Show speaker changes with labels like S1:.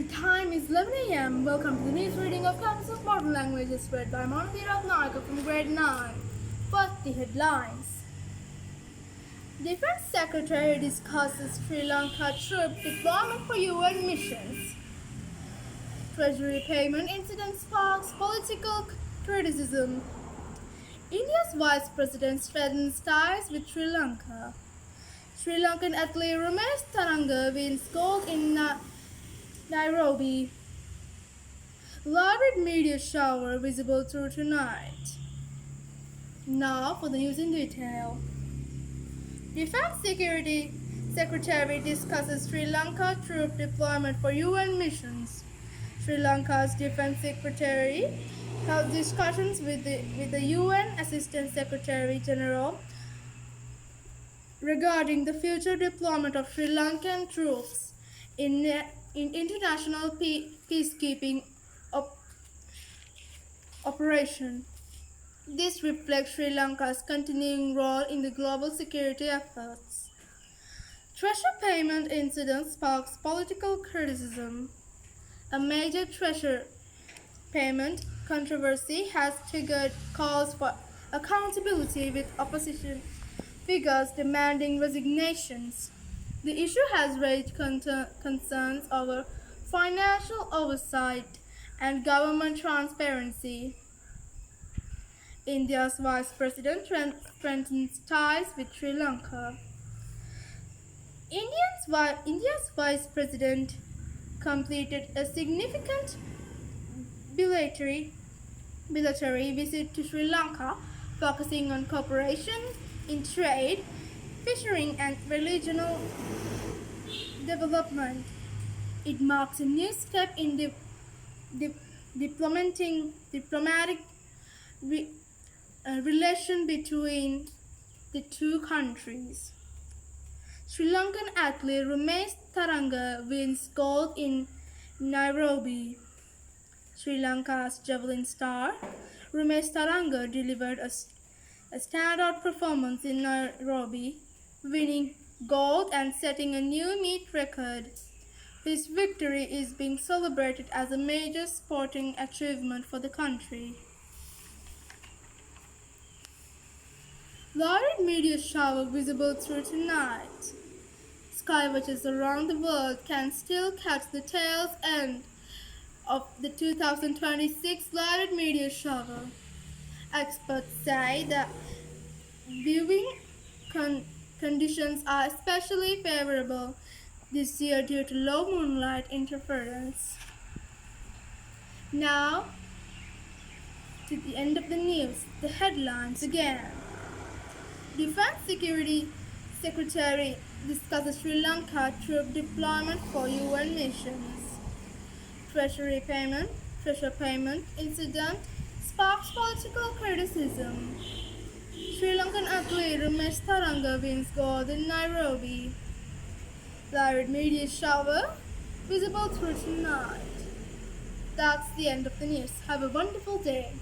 S1: time is 11 a.m. Welcome to the news reading of Campus of Modern Languages read by Manudi Rathnayake from grade 9. First, the headlines. Defense Secretary discusses Sri Lanka troop deployment for UN missions. Treasury payment incident sparks political criticism. India's Vice President strengthens ties with Sri Lanka. Sri Lankan athlete Ramesh Taranga wins gold in Nairobi. Lauded media shower visible through tonight. Now for the news in detail. Defense Security Secretary discusses Sri Lanka troop deployment for UN missions. Sri Lanka's Defense Secretary held discussions with the UN Assistant Secretary General regarding the future deployment of Sri Lankan troops in international peacekeeping operation. This reflects Sri Lanka's continuing role in the global security efforts. Treasure payment incident sparks political criticism. A major treasure payment controversy has triggered calls for accountability, with opposition figures demanding resignations. The issue has raised concerns over financial oversight and government transparency. India's Vice President strengthens ties with Sri Lanka. India's Vice President completed a significant military visit to Sri Lanka, focusing on cooperation in trade, fishing, and regional development. It marks a new step in the diplomatic relation between the two countries. Sri Lankan athlete Ramesh Taranga wins gold in Nairobi. Sri Lanka's javelin star Ramesh Taranga delivered a standout performance in Nairobi, winning gold and setting a new meet record. His victory is being celebrated as a major sporting achievement for the country. Lauded media shower visible through tonight. Skywatchers around the world can still catch the tail end of the 2026 lauded meteor shower. Experts say that viewing conditions are especially favorable this year due to low moonlight interference. Now, to the end of the news, the headlines again. Defense Security Secretary discusses Sri Lanka troop deployment for UN missions. Treasure payment incident sparks political criticism. Sri Lankan athlete Ramesh Taranga wins gold in Nairobi. Lauded media shower visible through tonight. That's the end of the news. Have a wonderful day.